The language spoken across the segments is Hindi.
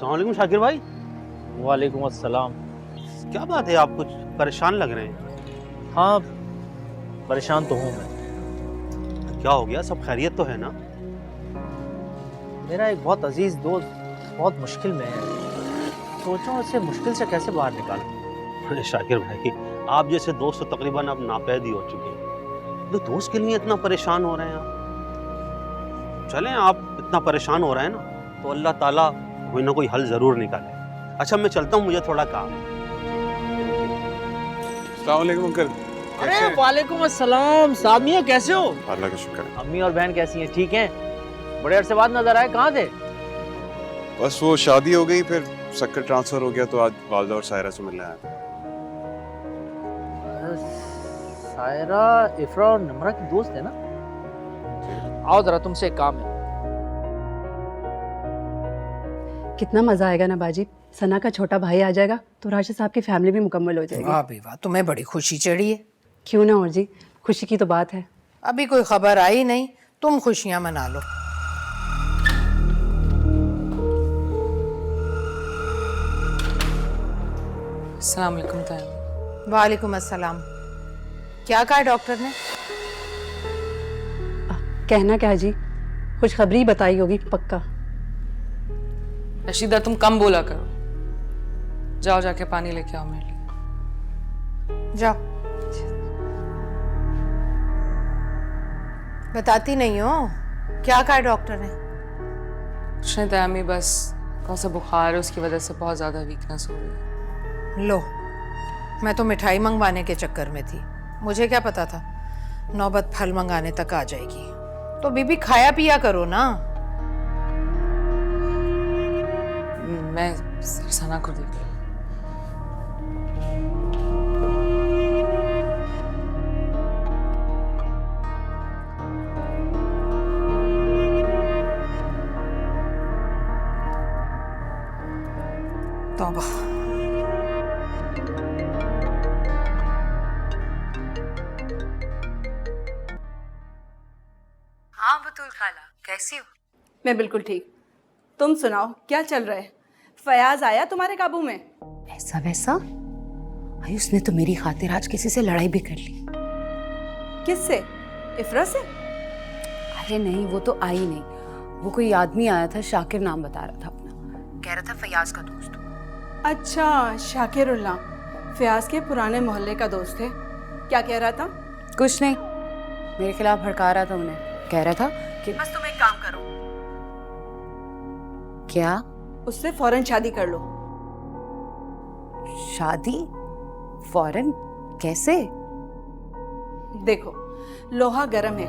अस्सलाम वालेकुम शाकिर भाई। वालेकुम अस्सलाम। क्या बात है, आप कुछ परेशान लग रहे हैं। हाँ, परेशान तो हूँ मैं। क्या हो गया, सब खैरियत तो है ना। मेरा एक बहुत अजीज दोस्त बहुत मुश्किल में है। सोच रहा हूँ इसे मुश्किल से कैसे बाहर निकालूं। अरे शाकिर भाई, आप जैसे दोस्त तो तकरीबन अब नापैद ही हो चुके हैं, तो दोस्त के लिए इतना परेशान हो रहे हैं आप। चलें, आप इतना परेशान हो रहे हैं ना, तो अल्लाह ताला कोई ना कोई हल जरूर निकाले। अच्छा मैं चलता हूँ, मुझे थोड़ा काम है। अस्सलाम वालेकुम अंकल। कैसे अरे हैं? वालेकुम अस्सलाम। सामिया कैसे हो? अल्लाह का शुक्र है। अम्मी और बहन कैसी हैं? ठीक हैं? बड़े अरसे बाद नजर आए, कहाँ थे? बस वो शादी हो गई, फिर सक्कर ट्रांसफर हो गया, तो आज वालदा और सायरा से मिलने आया। सायरा इफ्रा और नम्रा की दोस्त है ना? आओ जरा, तुमसे एक काम है। कितना मजा आएगा ना बाजी, सना का छोटा भाई आ जाएगा तो राशिद साहब की फैमिली भी मुकम्मल हो जाएगी। वाह भाई वाह, तुम्हें बड़ी खुशी चढ़ी है। क्यों ना, और जी खुशी की तो बात है। अभी कोई खबर आई नहीं, तुम खुशियां मना लो। अस्सलाम वालेकुम ताया। वालेकुम अस्सलाम। क्या कहा डॉक्टर ने? कहना क्या जी, खुशखबरी बताई होगी पक्का। रशीदा तुम कम बोला करो। जाओ जाके पानी लेके आओ मेरे लिए। जाओ। बताती नहीं हो, क्या कहा डॉक्टर ने? कुछ नहीं ताया अम्मी, बस कौन सा बुखार है, उसकी वजह से बहुत ज्यादा वीकनेस हो रही है। लो, मैं तो मिठाई मंगवाने के चक्कर में थी, मुझे क्या पता था नौबत फल मंगाने तक आ जाएगी। तो बीबी खाया पिया करो ना। मैं सना को देख लूं। तौबा। हाँ बतूल खाला, कैसी हो? मैं बिल्कुल ठीक। तुम सुनाओ, क्या चल रहा है? फयाज आया तुम्हारे काबू में? ऐसा वैसा? भाई उसने तो मेरी खातिर आज किसी से लड़ाई भी कर ली। किससे? इफ्रा से? अरे नहीं, वो तो आई नहीं। वो कोई आदमी आया था, शाकिर नाम बता रहा था अपना, कह रहा था फयाज का दोस्त हूँ। अच्छा, शाकिरुल्लाह फयाज के पुराने मोहल्ले का दोस्त है। क्या कह रहा था? कुछ नहीं, मेरे खिलाफ भड़का रहा था उन्हें। कह रहा था कि बस तुम एक काम करो, क्या? उससे फौरन शादी कर लो। शादी? फौरन? कैसे? देखो, लोहा गर्म है,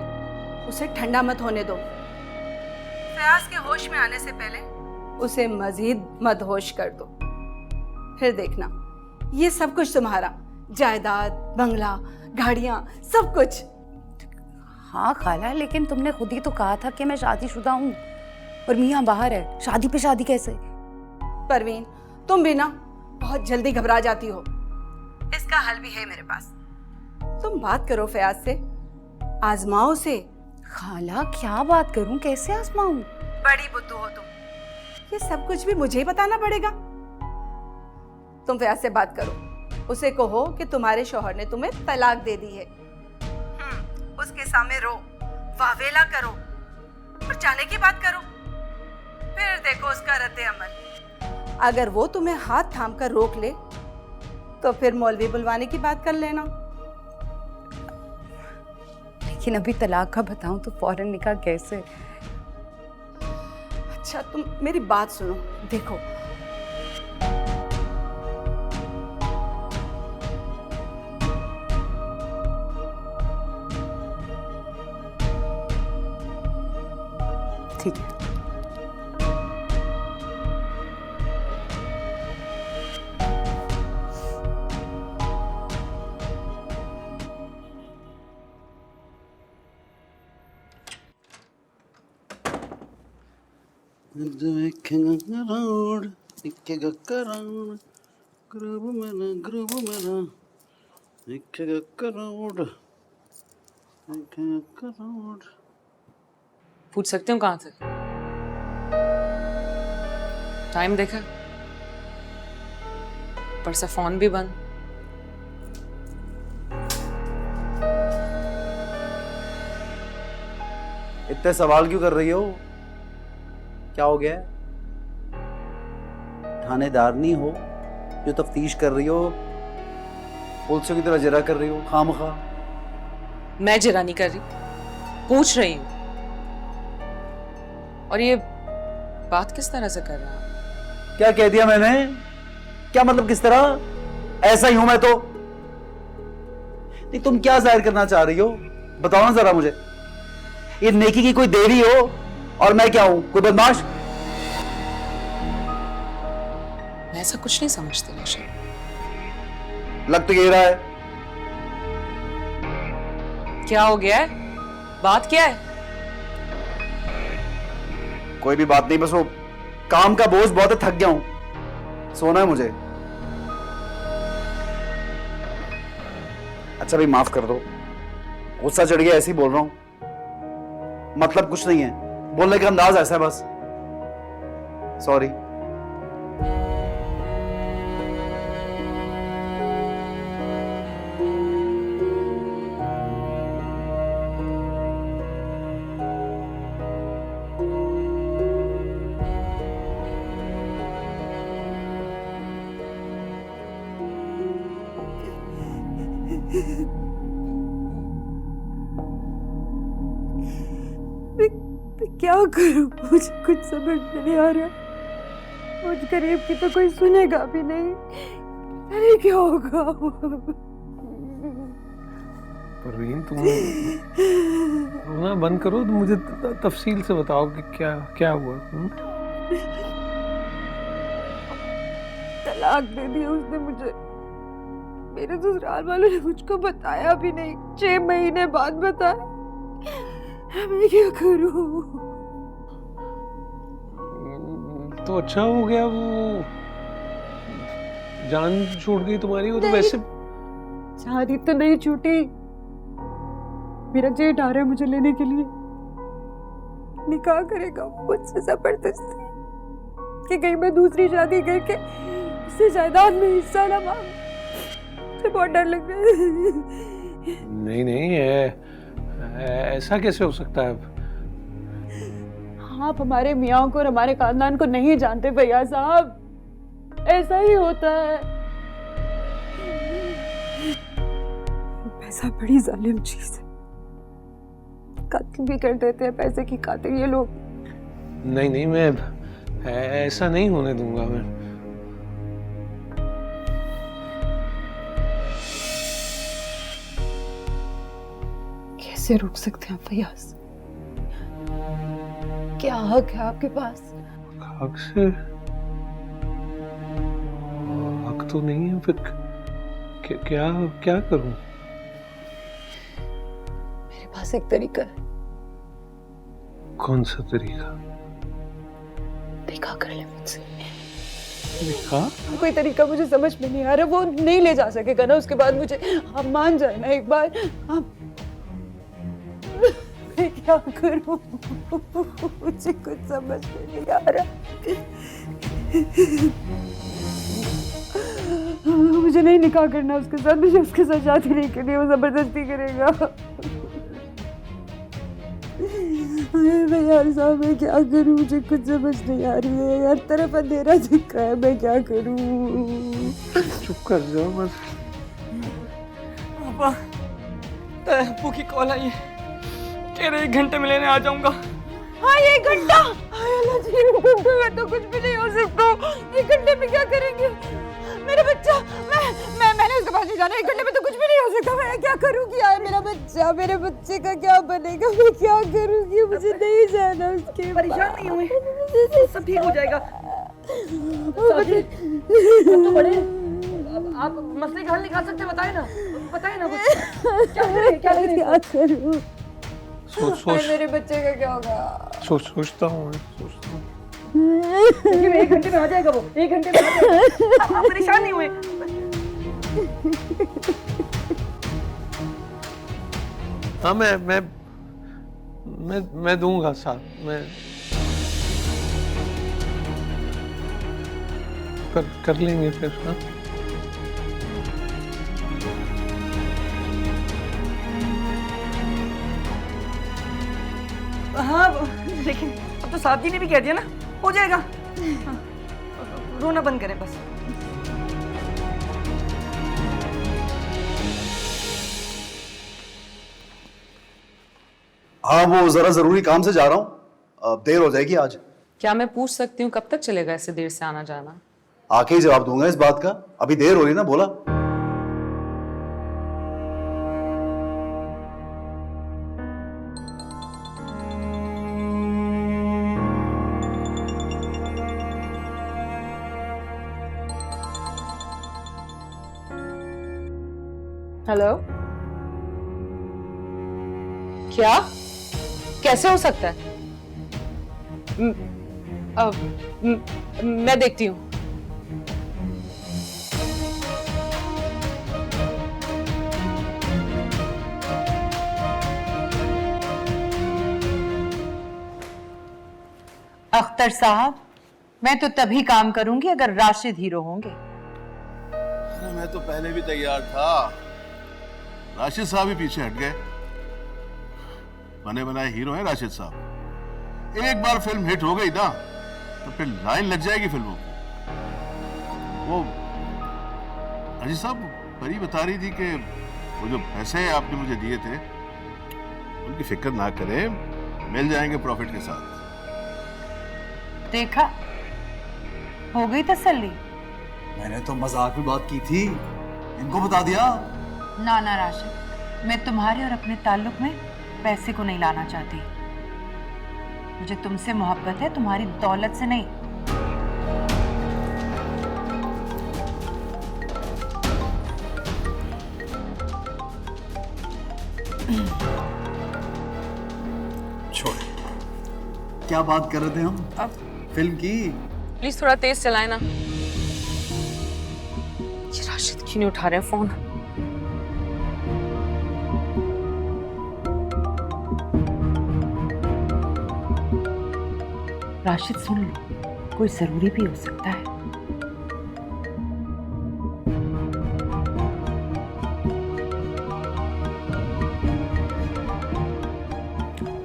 उसे ठंडा मत होने दो। फयाज के होश में आने से पहले उसे मजीद मदहोश कर दो। फिर देखना, ये सब कुछ तुम्हारा, जायदाद, बंगला, गाड़ियां, सब कुछ। हाँ खाला, लेकिन तुमने खुद ही तो कहा था कि मैं शादीशुदा हूँ और मियाँ बाहर है। शादी पे शादी कैसे? परवीन, तुम भी ना बहुत जल्दी घबरा जाती हो। इसका हल भी है मेरे पास। तुम बात करो फयाज से, आजमाओ से। खाला क्या बात करूं, कैसे आजमाऊं? बड़ी बुद्धू हो तुम, ये सब कुछ भी मुझे ही बताना पड़ेगा। तुम फयाज से बात करो, उसे कहो कि तुम्हारे शौहर ने तुम्हें तलाक दे दी है। उसके सामने रो, वावेला करो और जाने की बात करो। फिर देखो उसका रद्द अमल। अगर वो तुम्हें हाथ थाम कर रोक ले तो फिर मौलवी बुलवाने की बात कर लेना। लेकिन अभी तलाक का बताऊं तो फौरन निकाह कैसे? अच्छा तुम मेरी बात सुनो, देखो ठीक है। पूछ सकते हो कहाँ थे? टाइम देखा, पर से फोन भी बंद। इतने सवाल क्यों कर रही हो? क्या हो गया है? थानेदारनी हो जो तफ्तीश कर रही हो, पुलिस की तरह जरा कर रही हो खामखा। मैं जरा नहीं कर रही, पूछ रही हूँ। और ये बात किस तरह से कर रहा है? क्या कह दिया मैंने? क्या मतलब किस तरह? ऐसा ही हूं मैं तो। नहीं, तुम क्या जाहिर करना चाह रही हो? बताओ ना जरा मुझे। ये नेकी की कोई देरी हो और मैं क्या हूं, कोई बदमाश? मैं ऐसा कुछ नहीं समझती रोशन। लग तो ये रहा है। क्या हो गया है? बात क्या है? कोई भी बात नहीं, बस वो काम का बोझ बहुत है, थक गया हूं, सोना है मुझे। अच्छा भाई माफ कर दो, गुस्सा चढ़ गया, ऐसे ही बोल रहा हूं, मतलब कुछ नहीं है, बोलने का अंदाज ऐसा है बस। सॉरी। मैं क्या करूं? मुझे कुछ समझ नहीं आ रहा। मुझ गरीब की तो कोई सुनेगा भी नहीं, अरे क्या होगा? परवीन, तुम रोना बंद करो, तो मुझे तफसील से बताओ कि क्या क्या हुआ। तलाक दे दी उसने मुझे। मेरे ससुराल वालों ने मुझको बताया भी नहीं, 6 महीने बाद बताया। मैं क्या करूं? तो अच्छा हो गया, वो जान छूट गई तुम्हारी। वो तो वैसे शादी तो नहीं छूटी, मेरा जेठ आ रहा है मुझे लेने के लिए, निकाह करेगा मुझसे जबरदस्ती कि कहीं मैं दूसरी शादी करके उससे जायदाद में हिस्सा ना मांग। मुझे बहुत डर लग रहा है। नहीं नहीं, ऐसा कैसे हो सकता है? आप हमारे मियाँ को और हमारे खानदान को नहीं जानते भैया साहब, ऐसा ही होता है। पैसा बड़ी जालिम चीज है, कत्ल भी कर देते हैं पैसे की खातिर ये लोग। नहीं नहीं, मैं ऐसा नहीं होने दूंगा। मैं कैसे रोक सकते हैं आप फैयाज? क्या हक है आपके पास? हक से हक तो नहीं है, फिर क्या क्या करूं? मेरे पास एक तरीका है। कौन सा तरीका? निकाह कर ले मुझसे। निकाह? कोई तरीका मुझे समझ में नहीं आ रहा। वो नहीं ले जा सकेगा ना उसके बाद मुझे? आप मान जाए ना एक बार। आप मैं क्या करूं? मुझे कुछ समझ में नहीं आ रहा। मुझे नहीं निकाह करना उसके साथ, मुझे उसके साथ शादी नहीं करनी, वो जबरदस्ती करेगा। यार साहब मैं क्या करूं? मुझे कुछ समझ नहीं आ रही है, हर तरफ अंधेरा दिख रहा है, मैं क्या करूं? चुप कर जाओ बस। पापा, अप्पू की कॉल आई है, कह रहे 1 घंटे में लेने आ जाऊंगा। हाँ 1 घंटा? अल्लाह जी, 1 घंटे में तो कुछ भी नहीं हो सकता। 1 घंटे में क्या करेंगे? मेरा बच्चा, मैंने उसके पास नहीं जाना। 1 घंटे में तो कुछ भी नहीं हो सकता। मैं क्या करूंगी यार? मेरा बच्चा, मेरे बच्चे का क्या बनेगा? मैं क्या करूंगी? मुझे नहीं जाना उसके। परेशान नहीं हुए, सब ठीक हो जाएगा। तो बड़े आप मसले का हल निकाल सकते, बताए ना कुछ। क्या करूं? सोच मेरे बच्चे का क्या होगा? सोचता हूँ। देखिए 1 घंटे में आ जाएगा वो, 1 घंटे में आ जाएगा। आप परेशान नहीं हुए। हाँ मैं दूंगा साथ। पर कर लेंगे फिर। हाँ हाँ लेकिन अब तो साहब जी ने भी कह दिया ना, हो जाएगा। हाँ, रोना बंद करें बस। हाँ वो जरा जरूरी काम से जा रहा हूँ, देर हो जाएगी आज। क्या मैं पूछ सकती हूँ कब तक चलेगा ऐसे देर से आना जाना? आके ही जवाब दूंगा इस बात का, अभी देर हो रही ना, बोला। हेलो, क्या? कैसे हो सकता है? मैं देखती हूँ। अख्तर साहब, मैं तो तभी काम करूंगी अगर राशिद हीरो होंगे। अरे मैं तो पहले भी तैयार था, राशिद साहब ही पीछे हट गए। बने बनाए हीरो हैं राशिद साहब। एक बार फिल्म हिट हो गई ना तो फिर लाइन लग जाएगी फिल्मों की। वो राशिद साहब परी बता रही थी कि वो जो पैसे आपने मुझे दिए थे उनकी फिक्र ना करें, मिल जाएंगे प्रॉफिट के साथ। देखा, हो गई तसल्ली। मैंने तो मजाक में बात की थी, इनको बता दिया। ना ना राशिद, मैं तुम्हारे और अपने ताल्लुक में पैसे को नहीं लाना चाहती। मुझे तुमसे मोहब्बत है, तुम्हारी दौलत से नहीं। छोड़, क्या बात कर रहे थे हम? अब फिल्म की। प्लीज थोड़ा तेज चलाए ना। ये राशिद क्यों नहीं उठा रहे हैं फोन? राशिद सुन लो, कोई जरूरी भी हो सकता है।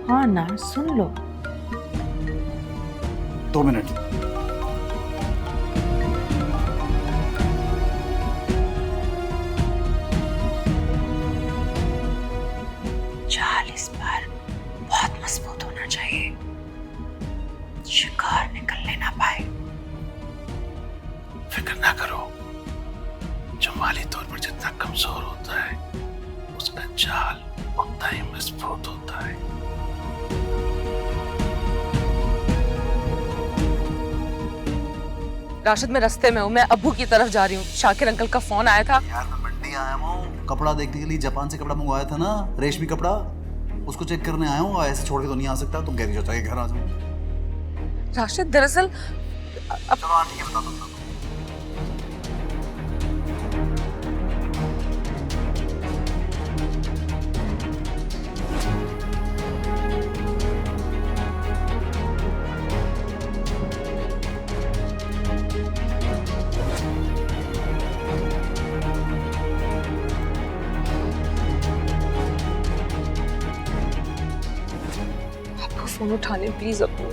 हाँ ना, सुन लो। 2 मिनट। चाल इस बार बहुत मजबूत होना चाहिए, शिकार निकलने ना पाए। फिक्र ना करो, जो माली तौर पर जितना कमजोर होता है उसका जाल उतना ही मजबूत होता है। राशिद, मैं रास्ते में हूँ, मैं अब्बू की तरफ जा रही हूँ। शाकिर अंकल का फोन आया था। यार मैं मंडी आया हूँ, कपड़ा देखने के लिए। जापान से कपड़ा मंगवाया था ना, रेशमी कपड़ा, उसको चेक करने आया हूँ। ऐसे छोड़ के तो नहीं आ सकता। तुम कह रही हो चाहिए घर आ जाऊँ। राशिद दरअसल अब चलो ठीक है, बता दो। आपको फोन उठाने प्लीज अब्बू।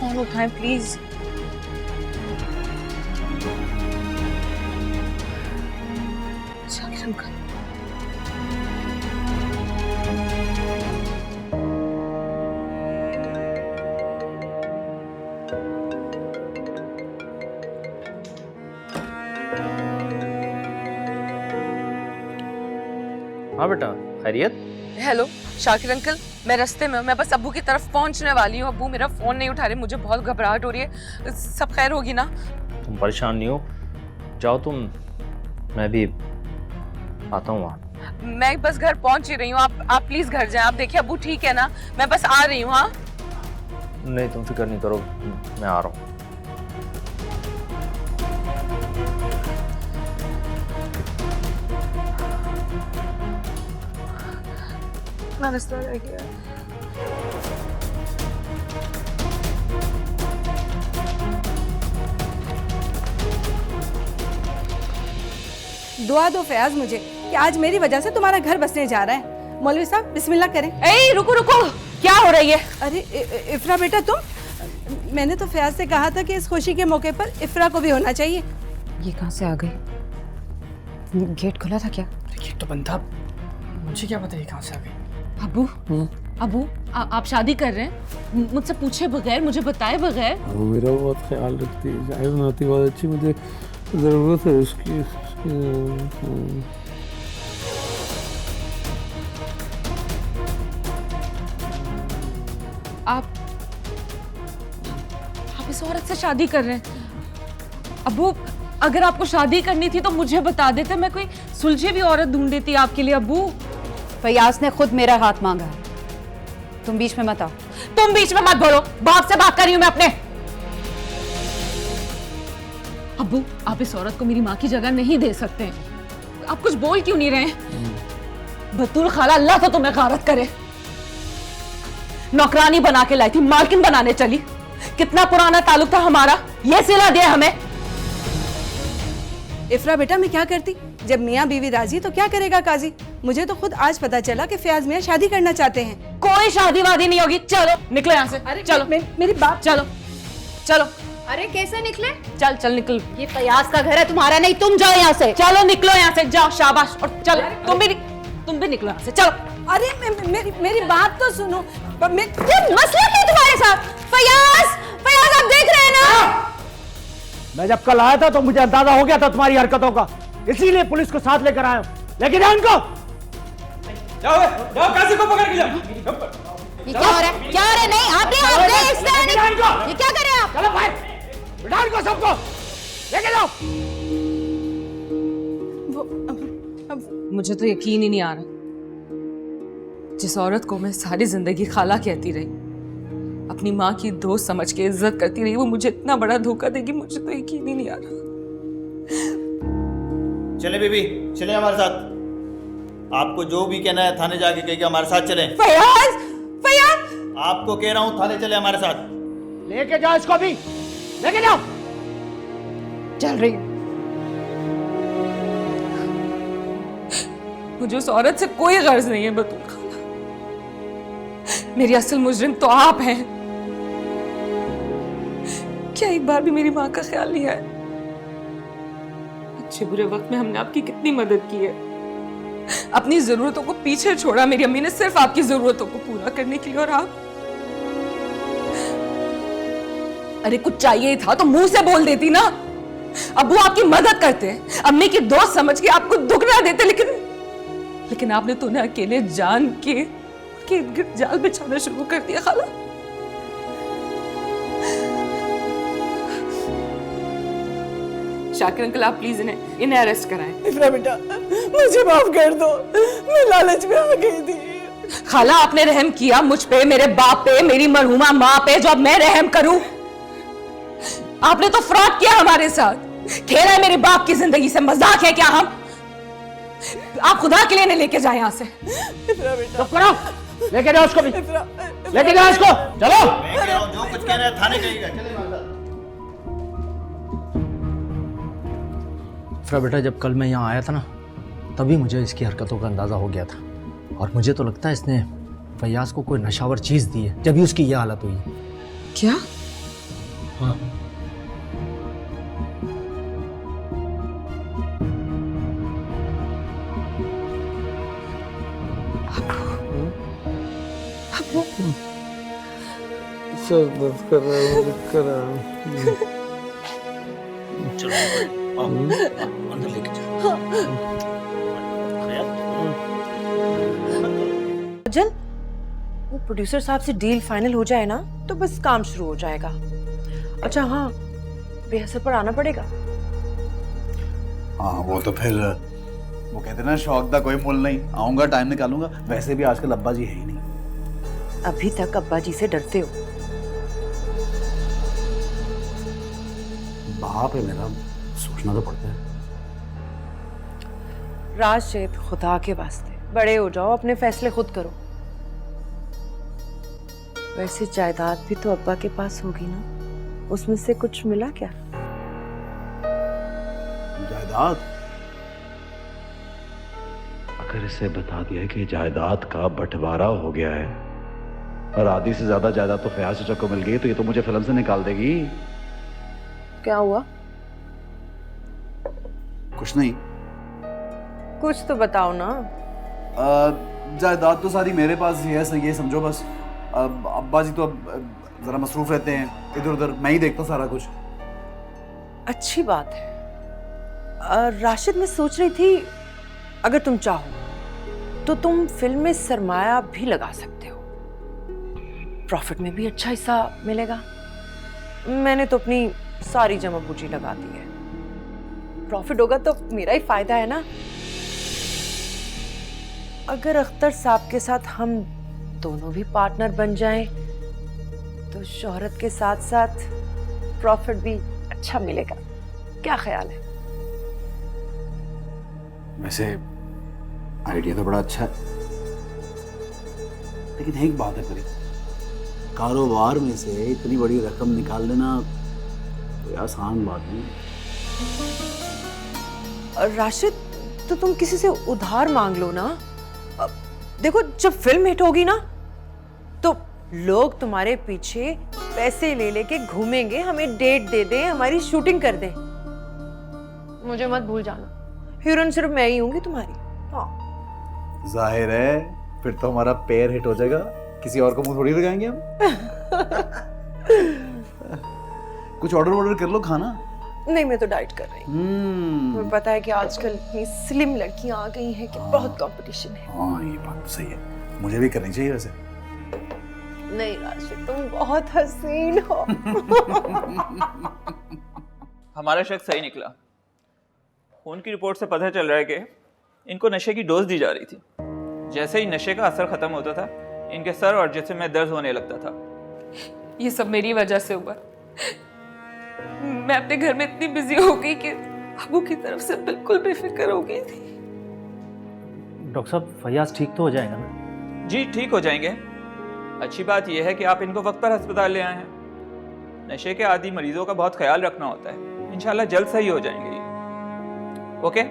फोन उठाएं प्लीज। शाकिर अंकल, हाँ बेटा, खैरियत? हेलो शाकिर अंकल, मैं रास्ते में हूँ, मैं बस अब्बू की तरफ पहुँचने वाली हूँ। अब्बू मेरा फोन नहीं उठा रहे, मुझे बहुत घबराहट हो रही है। सब खैर होगी ना? तुम परेशान नहीं हो, जाओ तुम, मैं भी आता हूँ वहाँ। मैं बस घर पहुँच ही रही हूँ। आप प्लीज घर जाएं। आप देखिए अब्बू ठीक है ना? मैं बस आ रही हूँ। हाँ नहीं तुम फिक्र नहीं करो, मैं आ रहा हूँ। इतना रास्ता रह गया। दुआ दो फयाज मुझे कि आज मेरी वजह से तुम्हारा घर बसने जा रहा है। मौलवी साहब बिस्मिल्लाह करें। ए रुको रुको, क्या हो रही है? अरे इफ्रा बेटा तुम, मैंने तो फयाज से कहा था कि इस खुशी के मौके पर इफ्रा को भी होना चाहिए। ये कहाँ से आ गई? गेट खुला था क्या? गेट तो बंद था, मुझे क्या पता ये कहाँ से आ गई। अबू अबू आप शादी कर रहे हैं मुझसे पूछे बगैर, मुझे बताए बगैर? वो मेरा बहुत ख्याल रखती है, चाय बनाती बहुत अच्छी, मुझे ज़रूरत है उसकी। आप इस औरत से शादी कर रहे हैं? अबू अगर आपको शादी करनी थी तो मुझे बता देते, मैं कोई सुलझी हुई औरत ढूंढ देती आपके लिए। अबू फयाज ने खुद मेरा हाथ मांगा है, तुम बीच में मत आओ। तुम बीच में मत बोलो, बाप से बात कर रही हूं मैं अपने। अबू आप इस औरत को मेरी माँ की जगह नहीं दे सकते हैं। आप कुछ बोल क्यों नहीं रहे? बतूल खाला, अल्लाह तो तुम्हें गारत करे। नौकरानी बना के लाई थी, मालकिन बनाने चली। कितना पुराना ताल्लुक था हमारा, ये सिला दिया हमें। इफ्रा बेटा मैं क्या करती, जब मियाँ बीवी राजी तो क्या करेगा काजी। मुझे तो खुद आज पता चला कि फयाज मियाँ शादी करना चाहते हैं। कोई शादी वादी नहीं होगी, चलो निकलो यहाँ से। अरे चलो मेरी बात। चलो चलो। अरे कैसे निकले? चल चल निकल। ये फयाज का घर है, तुम्हारा नहीं। तुम जाओ यहाँ से। चलो निकलो यहाँ से, जाओ शाबाश। और चलो तुम भी निकलो यहाँ से, चलो। अरे मेरी बात तो सुनो। ये मसला क्या तुम्हारे साथ? फयाज आप देख रहे हैं ना? मैं जब कल आया था तो मुझे अंदाजा हो गया था तुम्हारी हरकतों का, इसीलिए पुलिस को साथ लेकर आया हूं। लेकिन उनको जाओ काजी को पकड़ के जाओ। ये क्या हो रहा है? क्या हो रहा है? नहीं आपने इस तरह नहीं, ये क्या कर रहे हैं आप? चलो भाई बिठा इनको सबको, लेके जाओ। मुझे तो यकीन ही नहीं आ रहा, जिस औरत को मैं सारी जिंदगी खाला कहती रही, अपनी माँ की दोस्त समझ के इज्जत करती रही, वो मुझे इतना बड़ा धोखा देगी, मुझे तो यकीन ही नहीं आ रहा। चले बीबी, चले हमारे साथ। आपको जो भी कहना है थाने जाके कहिए हमारे साथ चलें। फयाज आपको कह रहा हूँ थाने चले हमारे साथ। लेके जाओ इसको भी, लेके जाओ। चल रही है। मुझे उस औरत से कोई गर्ज नहीं है बतूल खाला। मेरी असल मुजरिम तो आप हैं। क्या एक बार भी मेरी माँ का ख्याल नहीं आया? अच्छे बुरे वक्त में हमने आपकी कितनी मदद की है, अपनी जरूरतों को पीछे छोड़ा मेरी अम्मी ने सिर्फ आपकी जरूरतों को पूरा करने के लिए। और आप, अरे कुछ चाहिए था तो मुंह से बोल देती ना। अब्बू आपकी मदद करते, अम्मी की दोस्त समझ के आपको दुख ना देते, लेकिन आपने तो उन्हें अकेले जान के इर्द-गिर्द जाल बिछाना शुरू कर दिया। खाला शाकिर अंकल आप प्लीज इन्हें अरेस्ट कराएं। इफ्रा बेटा मुझे माफ कर दो, मैं लालच में आ गई थी। खाला आपने रहम किया मुझ पे, मेरे बाप पे, मेरी मरहूमा माँ पे, जो अब मैं रहम करूं? आपने तो फ्रॉड किया हमारे साथ। खेला है मेरे बाप की जिंदगी से, मजाक है क्या हम? आप खुदा के लिए नहीं लेके जाए यहाँ से। चुप करो, लेके जाओ उसको भी, लेके जाओ इसको। चलो मैं कह रहा हूँ जो कुछ कहना है थाने कहिएगा। चले हमारे साथ। फिर बेटा जब कल मैं यहाँ आया था ना, तभी मुझे इसकी हरकतों का अंदाज़ा हो गया था। और मुझे तो लगता है इसने फयाज को कोई नशावर चीज़ दी है, जब भी उसकी यह हालत हुई है। क्या? हाँ। सर दर्द कर रहा है, कर रहा है। चलो अंदर लेके जाओ। अजल, वो प्रोड्यूसर साहब से डील फाइनल हो जाए ना तो बस काम शुरू हो जाएगा। अच्छा हाँ, रिहर्सल पर आना पड़ेगा। हाँ वो तो फिर वो कहते ना शौक दा कोई मुल नहीं, आऊंगा टाइम निकालूंगा। वैसे भी आजकल अब्बा जी है ही नहीं। अभी तक अब्बा जी से डरते हो। बाप है मेरा, सोचना तो पड़ता है। राशिद खुदा के वास्ते बड़े हो जाओ, अपने फैसले खुद करो। वैसे जायदाद भी तो अब्बा के पास होगी ना, उसमें से कुछ मिला क्या? जायदाद? अगर इसे बता दिया कि जायदाद का बंटवारा हो गया है और आधी से ज्यादा जायदाद तो फयाज चाचा को मिल गई, तो ये तो मुझे फिल्म से निकाल देगी। क्या हुआ? कुछ नहीं। कुछ तो बताओ ना। जायदाद तो सारी मेरे पास ही है, ये समझो बस। अब्बा जी तो अब जरा मसरूफ रहते हैं, इधर उधर मैं ही देखता सारा कुछ। अच्छी बात है। राशिद, मैं सोच रही थी अगर तुम चाहो तो तुम फिल्म में सरमाया भी लगा सकते हो, प्रॉफिट में भी अच्छा हिस्सा मिलेगा। मैंने तो अपनी सारी जमा पूंजी लगा दी है, प्रॉफिट होगा तो मेरा ही फायदा है ना। अगर अख्तर साहब के साथ हम दोनों भी पार्टनर बन जाएं तो शोहरत के साथ साथ प्रॉफिट भी अच्छा मिलेगा। क्या ख्याल है? वैसे आइडिया तो बड़ा अच्छा है, लेकिन एक बात है परी, कारोबार में से इतनी बड़ी रकम निकाल लेना कोई आसान बात नहीं। और राशिद, तो तुम किसी से उधार मांग लो ना। देखो, जब फिल्म हिट होगी ना तो लोग तुम्हारे पीछे पैसे ले लेके घूमेंगे, हमें डेट दे दें, हमारी शूटिंग कर दें। मुझे मत भूल जाना, हीरोइन सिर्फ मैं ही होंगी तुम्हारी। हाँ, जाहिर है फिर तो हमारा पेयर हिट हो जाएगा, किसी और को मुंह थोड़ी लगाएंगे हम। कुछ ऑर्डर कर लो खाना। नहीं, मैं तो डाइट कर रही हूँ। तुम्हें पता है कि आजकल इतनी स्लिम लड़कियां आ गई हैं कि बहुत कंपटीशन है। हाँ, ये बात तो सही है, मुझे भी करनी चाहिए वैसे। नहीं राशिद, तुम बहुत हसीन हो। हमारा शक सही निकला। खून की रिपोर्ट से पता चल रहा है कि इनको नशे की डोज दी जा रही थी। जैसे ही नशे का असर खत्म होता था, इनके सर और जिस्म में दर्द होने लगता था। ये सब मेरी वजह से हुआ। मैं अपने घर में इतनी बिजी हो गई कि अबू की तरफ से बिल्कुल बेफिक्र हो गई थी। डॉक्टर साहब, फयाज ठीक तो हो जाएगा ना? जी, ठीक हो जाएंगे। अच्छी बात यह है कि आप इनको वक्त पर अस्पताल ले आए हैं। नशे के आदी मरीजों का बहुत ख्याल रखना होता है। इंशाल्लाह जल्द सही हो जाएंगे ये। ओके,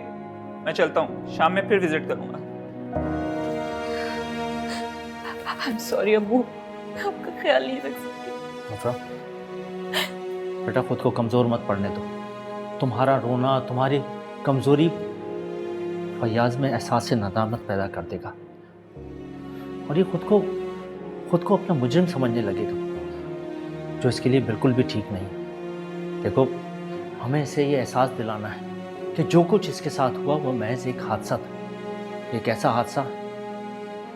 मैं चलता हूँ, शाम में फिर विजिट करूंगा। I'm sorry अबू, मैं आपका ख्याल नहीं रख सकती। बेटा, खुद को कमज़ोर मत पड़ने दो। तुम्हारा रोना, तुम्हारी कमज़ोरी फयाज में एहसास से नदामत पैदा कर देगा और ये खुद को अपना मुजरिम समझने लगेगा, जो इसके लिए बिल्कुल भी ठीक नहीं है। देखो, हमें इसे ये एहसास दिलाना है कि जो कुछ इसके साथ हुआ वो महज एक हादसा था, एक ऐसा हादसा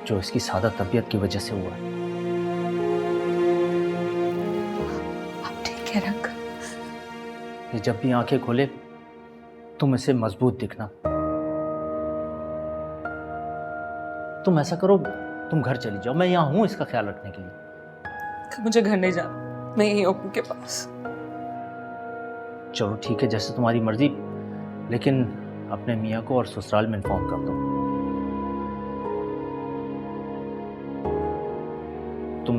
जो इसकी सादा तबीयत की वजह से हुआ है। आप ठीक है रंग? ये जब भी आंखें खोले तुम इसे मजबूत दिखना। तुम ऐसा करो, तुम घर चली जाओ, मैं यहाँ हूँ इसका ख्याल रखने के लिए। मुझे घर नहीं जाना, मैं यहीं अबू के पास। चलो ठीक है, जैसे तुम्हारी मर्जी, लेकिन अपने मियाँ को और ससुराल में इन्फॉर्म कर दो। तुम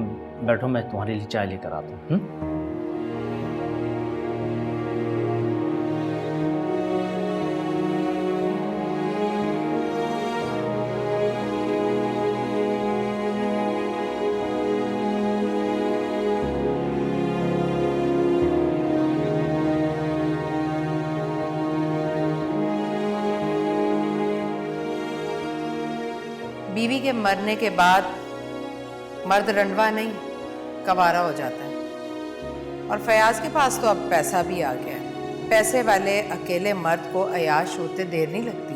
बैठो, मैं तुम्हारे लिए चाय लेकर आता हूँ। बीवी के मरने के बाद मर्द रंडवा नहीं, कवारा हो जाता है। और फयाज के पास तो अब पैसा भी आ गया है। पैसे वाले अकेले मर्द को अयाश होते देर नहीं लगती।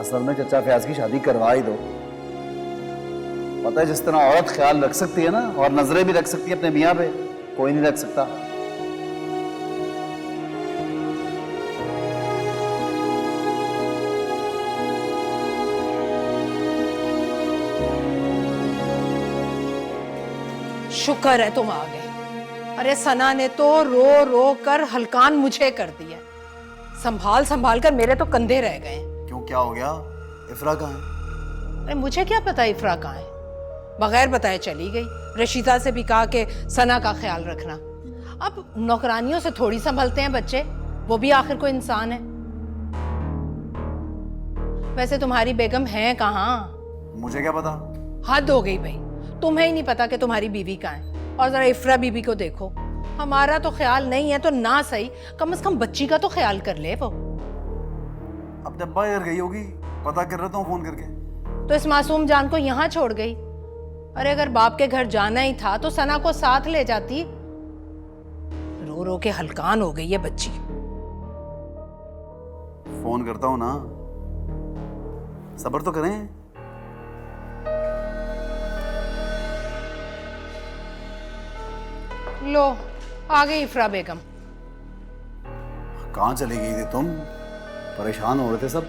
असल में चचा, फयाज की शादी करवा ही दो। पता है, जिस तरह औरत ख्याल रख सकती है ना, और नजरें भी रख सकती है अपने मियाँ पे, कोई नहीं रख सकता। शुक्र है तुम आ गए। अरे सना ने तो रो रो कर हलकान मुझे कर दिया। संभाल संभाल कर मेरे तो कंधे रह गए। क्यों, क्या हो गया? इफ्रा कहाँ है? अरे मुझे क्या पता इफ्रा कहाँ है, बगैर बताए चली गई। रशीदा से भी कहा कि सना का ख्याल रखना। अब नौकरानियों से थोड़ी संभलते हैं बच्चे, वो भी आखिर कोई इंसान है। वैसे तुम्हारी बेगम है कहाँ? मुझे क्या पता? हद हो गई भाई, तुम्हें ही नहीं पता कि तुम्हारी बीवी कहाँ है। और जरा इफ्रा बीबी को देखो, हमारा तो ख्याल नहीं है तो ना सही, कम से कम बच्ची का तो ख्याल कर ले वो। अब डब्बा यार गई होगी, पता कर रहा हूँ फोन करके। तो इस मासूम जान को यहाँ छोड़ गई। अरे अगर बाप के घर जाना ही था तो सना को साथ ले जाती। रो रो के हलकान हो गई है बच्ची। फोन करता हूँ ना, सब्र तो करें। लो आ गई इफ्रा बेगम। कहाँ चली गई थी तुम? परेशान हो रहे थे सब।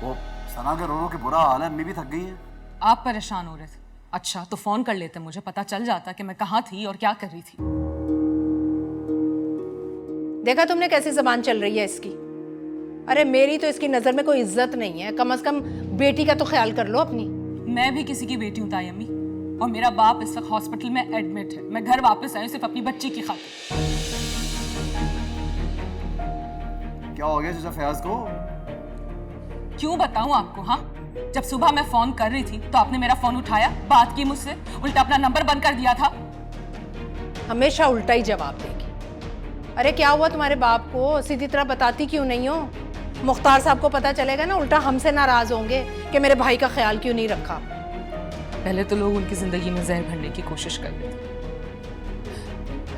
वो सना के रो रो के बुरा हाल है, अम्मी भी थक गई है। आप परेशान हो रहे थे? अच्छा तो फोन कर लेते, मुझे पता चल जाता कि मैं कहाँ थी और क्या कर रही थी। देखा तुमने कैसी जबान चल रही है इसकी? अरे मेरी तो इसकी नजर में कोई इज्जत नहीं है, कम से कम बेटी का तो ख्याल कर लो अपनी। मैं भी किसी की बेटी हूँ ताई अम्मी, और मेरा बाप इस वक्त हॉस्पिटल में एडमिट है। मैं घर वापस आई सिर्फ अपनी बच्ची की खातिर। क्या हो गया चाचा फयाज को? क्यों बताऊं आपको? हाँ, जब सुबह मैं फोन कर रही थी तो आपने मेरा फोन उठाया, बात की मुझसे, उल्टा अपना नंबर बंद कर दिया था। हमेशा उल्टा ही जवाब देगी। अरे क्या हुआ तुम्हारे बाप को? सीधी तरह बताती क्यों नहीं हो? मुख्तार साहब को पता चलेगा ना, उल्टा हमसे नाराज होंगे कि मेरे भाई का ख्याल क्यों नहीं रखा। पहले तो लोग उनकी जिंदगी में जहर भरने की कोशिश कर रहे थे,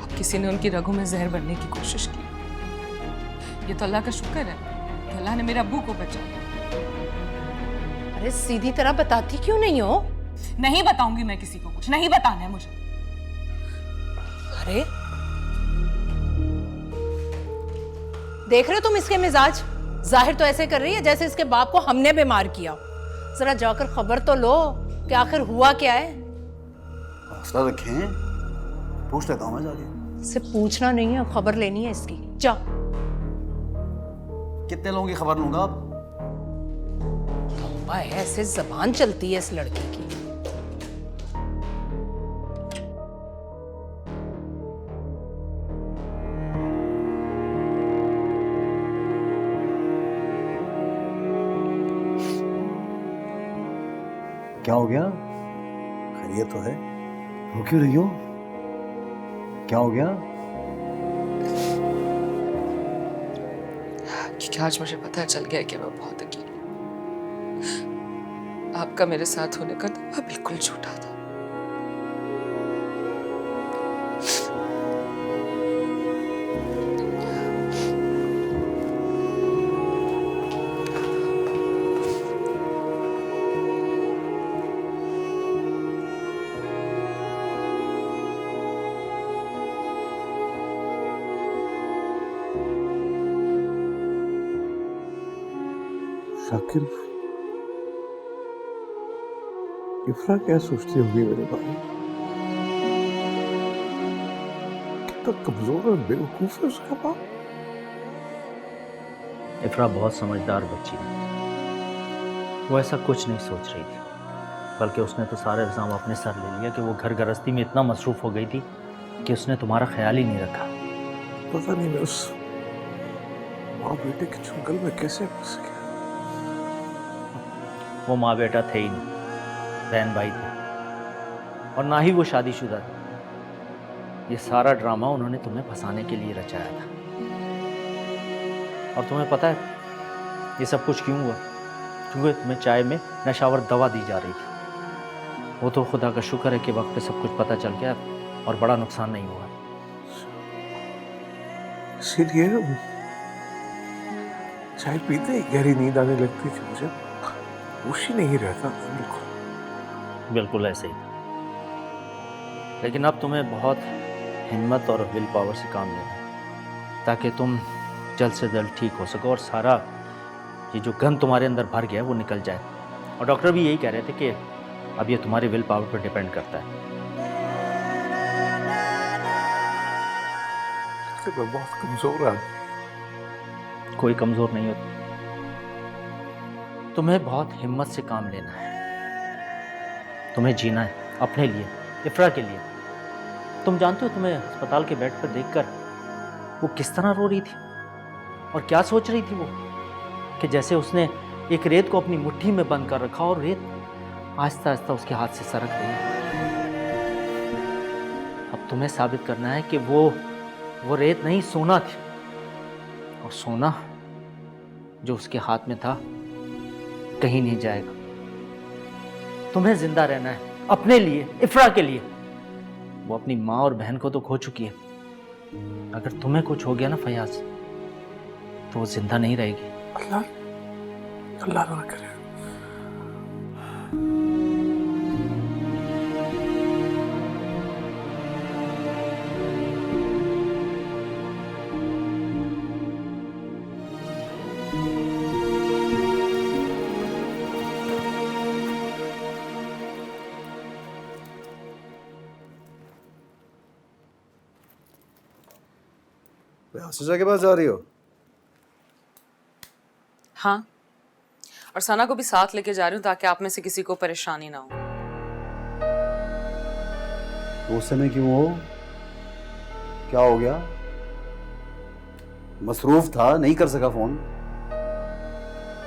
अब किसी ने उनकी रगों में जहर भरने की कोशिश की। ये तो अल्लाह का शुक्र है कि अल्लाह ने मेरे अब्बू को बचाया। अरे सीधी तरह बताती क्यों नहीं हो? नहीं बताऊंगी मैं किसी को, कुछ नहीं बताना है मुझे। अरे देख रहे हो तुम इसके मिजाज? जाहिर तो ऐसे कर रही है जैसे इसके बाप को हमने बीमार किया। जरा जाकर खबर तो लो कि आखिर हुआ क्या है। हौसला रखें, पूछ लेता हूं मैं जाके। इससे पूछना नहीं है, खबर लेनी है इसकी। जा। कितने लोगों की खबर लूंगा अब? ऐसे जबान चलती है इस लड़की की। क्या हो गया? खैरियत तो है? रो क्यों रही हो? क्या हो गया? क्योंकि आज मुझे पता चल गया कि मैं बहुत अकेली। आपका मेरे साथ होने का दावा बिल्कुल झूठा था। शाकिर, इफ्रा क्या सोचती होगी मेरे बारे में? कितना कमजोर और बेवकूफ है उसका बाप। इफ्रा बहुत समझदार बच्ची है, वो ऐसा कुछ नहीं सोच रही थी, बल्कि उसने तो सारा इल्ज़ाम अपने सर ले लिया कि वो घर गृहस्थी में इतना मसरूफ हो गई थी कि उसने तुम्हारा ख्याल ही नहीं रखा। पता नहीं मैं उस माँ बेटे के चुंगल में कैसे फंस गया। वो माँ बेटा थे ही नहीं, बहन भाई थे, और ना ही वो शादीशुदा थे। ये सारा ड्रामा उन्होंने तुम्हें फंसाने के लिए रचाया था। और तुम्हें पता है ये सब कुछ क्यों हुआ? क्योंकि तुम्हें चाय में नशावर दवा दी जा रही थी। वो तो खुदा का शुक्र है कि वक्त पे सब कुछ पता चल गया और बड़ा नुकसान नहीं हुआ। इसीलिए चाय पीते ही गहरी नींद आने लगती थी, मुझे होश ही नहीं रहता था। बिल्कुल ऐसे ही। लेकिन अब तुम्हें बहुत हिम्मत और विल पावर से काम लेना है ताकि तुम जल्द से जल्द ठीक हो सको और सारा ये जो गन तुम्हारे अंदर भर गया है वो निकल जाए। और डॉक्टर भी यही कह रहे थे कि अब ये तुम्हारी विल पावर पर डिपेंड करता है। मैं बहुत कमजोर है कोई कमजोर नहीं होती। तुम्हें बहुत हिम्मत से काम लेना है। तुम्हें जीना है अपने लिए, इफ्रा के लिए। तुम जानते हो तुम्हें अस्पताल के बेड पर देखकर वो किस तरह रो रही थी और क्या सोच रही थी वो, कि जैसे उसने एक रेत को अपनी मुट्ठी में बंद कर रखा और रेत आहिस्ता आहिस्ता उसके हाथ से सरक रही है। अब तुम्हें साबित करना है कि वो रेत नहीं, सोना थी, और सोना जो उसके हाथ में था कहीं नहीं जाएगा। तुम्हें जिंदा रहना है अपने लिए, इफ्रा के लिए। वो अपनी माँ और बहन को तो खो चुकी है। अगर तुम्हें कुछ हो गया ना फयाज, तो वो जिंदा नहीं रहेगी। अल्लाह अल्लाह ना करे। आशीषा के पास जा रही हो? हाँ, और सना को भी साथ लेके जा रही हूँ ताकि आप में से किसी को परेशानी ना हो। गुस्से में क्यों हो? क्या हो गया? मसरूफ था, नहीं कर सका फोन।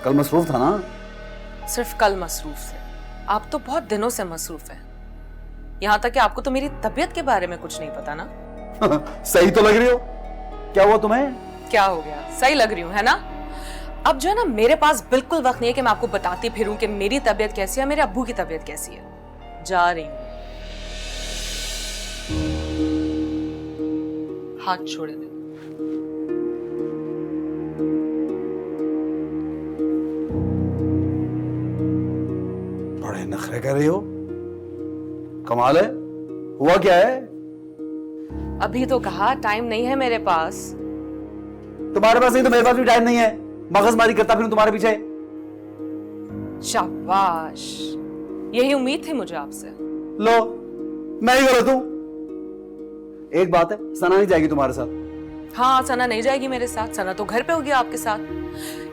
कल मसरूफ था ना? सिर्फ कल मसरूफ थे, आप तो बहुत दिनों से मसरूफ हैं। यहाँ तक कि आपको तो मेरी तबीयत के बारे में कुछ नहीं पता ना। सही तो लग रही हो। क्या हुआ तुम्हें? क्या हो गया? सही लग रही हूँ, है ना? अब जो है ना, मेरे पास बिल्कुल वक्त नहीं है कि मैं आपको बताती फिरूं कि मेरी तबीयत कैसी है, मेरे अब्बू की तबीयत कैसी है। जा रही हूँ। हाथ छोड़े दे। बड़े नखरे कर रही हो। कमाल है। हुआ क्या है? अभी तो कहा टाइम नहीं है मेरे पास। तुम्हारे पास नहीं तो मेरे पास भी टाइम नहीं है। मगजमारी करता फिर तुम्हारे पीछे। शाबाश, यही उम्मीद थी मुझे आपसे। लो, मैं ही गलत हूं। एक बात है, सना नहीं जाएगी तुम्हारे साथ। हाँ, सना नहीं जाएगी मेरे साथ। सना तो घर पे होगी आपके साथ।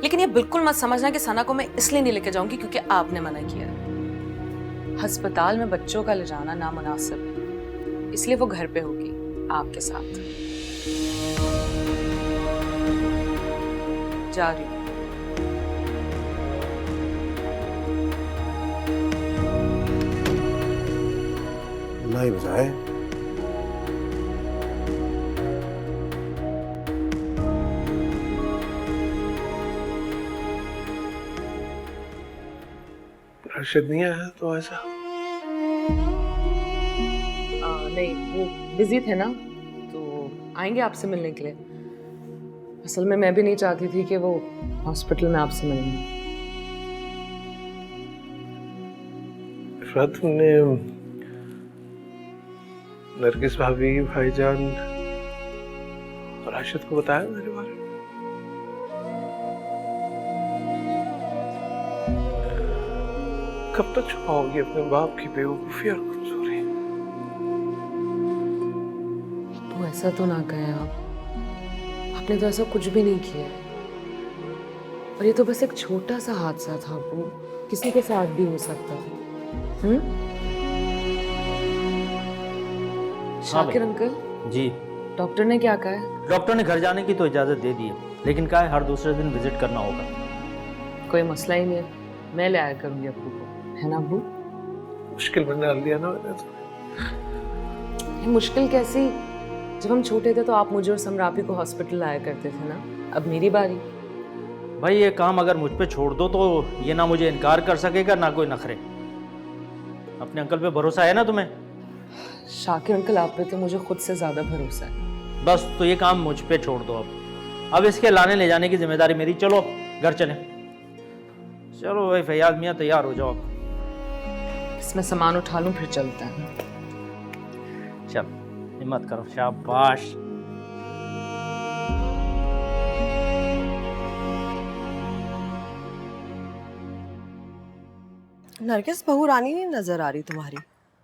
लेकिन ये बिल्कुल मत समझना कि सना को मैं इसलिए नहीं लेके जाऊंगी क्योंकि आपने मना किया है। अस्पताल में बच्चों का ले जाना नामुनासिब है, इसलिए वो घर पे होगी आपके साथ। जा रही हूँ। नहीं बजाए। राशिद नहीं आया तो ऐसा? नहीं, वो बिजी थे ना, तो आएंगे आपसे मिलने के लिए। असल में मैं भी नहीं चाहती थी कि वो हॉस्पिटल में आपसे मिलें। इफ़रात, तुमने नरगिस भाभी, भाईजान और राशिद को बताया मेरे बारे में? कब तक छुपाओगी अपने बाप की बेवकूफी और कमजोरी? तो ऐसा तो ना कहें आप। आपने तो ऐसा कुछ भी नहीं किया है। और ये तो बस एक छोटा सा हादसा था, वो किसी के साथ भी हो सकता था। शाकिर अंकल जी, डॉक्टर ने क्या कहा है? डॉक्टर ने घर जाने की तो इजाजत दे दी है, लेकिन कहा है हर दूसरे दिन विजिट करना होगा। कोई मसला ही नहीं है, मैं ले आया करूंगी अब्बू को, है ना अब्बू? मुश्किल में डाल दिया ना मैंने तो। ये मुश्किल कैसी? जब हम छोटे थे तो आप मुझे और समरापी को हॉस्पिटल लाया करते थे ना। अब मेरी बारी। भाई ये काम अगर मुझ पे छोड़ दो तो ये ना मुझे इनकार कर सकेगा ना कोई नखरे। अपने अंकल पे भरोसा है ना तुम्हें? शाकिर अंकल, आप पे तो मुझे खुद से ज्यादा भरोसा है। बस तो ये काम मुझ पे छोड़ दो अब इसके लाने ले जाने की जिम्मेदारी मेरी। चलो अब घर चले। चलो भाई फैयाज मियाँ, तैयार हो जाओ। इसमें सामान उठा लूं फिर चलते हैं। चल, हिम्मत करो। शाबाश। नरगिस बहू रानी नहीं नजर आ रही तुम्हारी?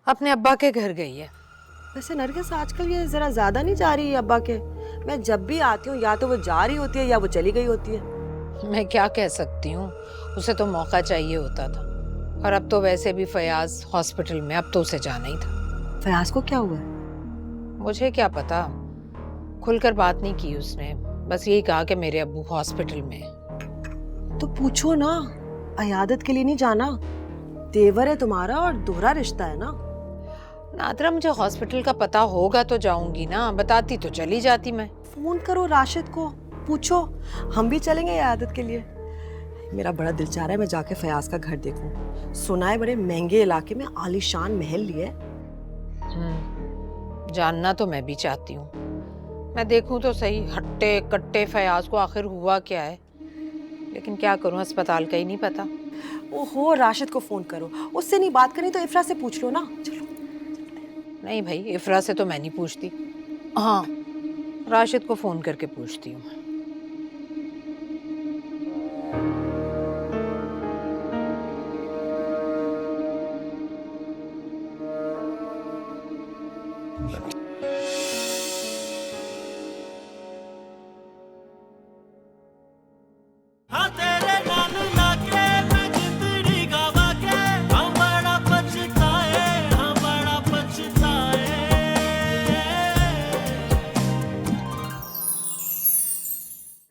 अपने अब्बा के घर गई है। वैसे नरगिस आजकल ये जरा ज्यादा नहीं जा रही है अब्बा के? मैं जब भी आती हूँ या तो वो जा रही होती है या वो चली गई होती है। मैं क्या कह सकती हूँ, उसे तो मौका चाहिए होता था, और अब तो वैसे भी फयाज हॉस्पिटल में, अब तो उसे जाना ही था। फयाज को क्या हुआ है? मुझे क्या पता, खुलकर बात नहीं की उसने, बस यही कहा कि मेरे अब्बू हॉस्पिटल में हैं। तो पूछो ना, अयादत के लिए नहीं जाना? तेवर है तुम्हारा और दोहरा रिश्ता है ना। नादरा, मुझे हॉस्पिटल का पता होगा तो जाऊंगी ना, बताती तो चली जाती मैं। फोन करो राशिद को, पूछो, हम भी चलेंगे अयादत के लिए। मेरा बड़ा दिल चाह रहा है मैं जाके फयाज का घर देखूं। सुना है बड़े महंगे इलाके में आलीशान महल लिए। जानना तो मैं भी चाहती हूँ, मैं देखूं तो सही हट्टे कट्टे फयाज को आखिर हुआ क्या है, लेकिन क्या करूं, अस्पताल का ही नहीं पता। ओहो, राशिद को फोन करो, उससे नहीं बात करनी तो इफ्रा से पूछ लो ना। चलो। नहीं भाई, इफ्रा से तो मैं नहीं पूछती, हाँ राशिद को फोन करके पूछती हूँ।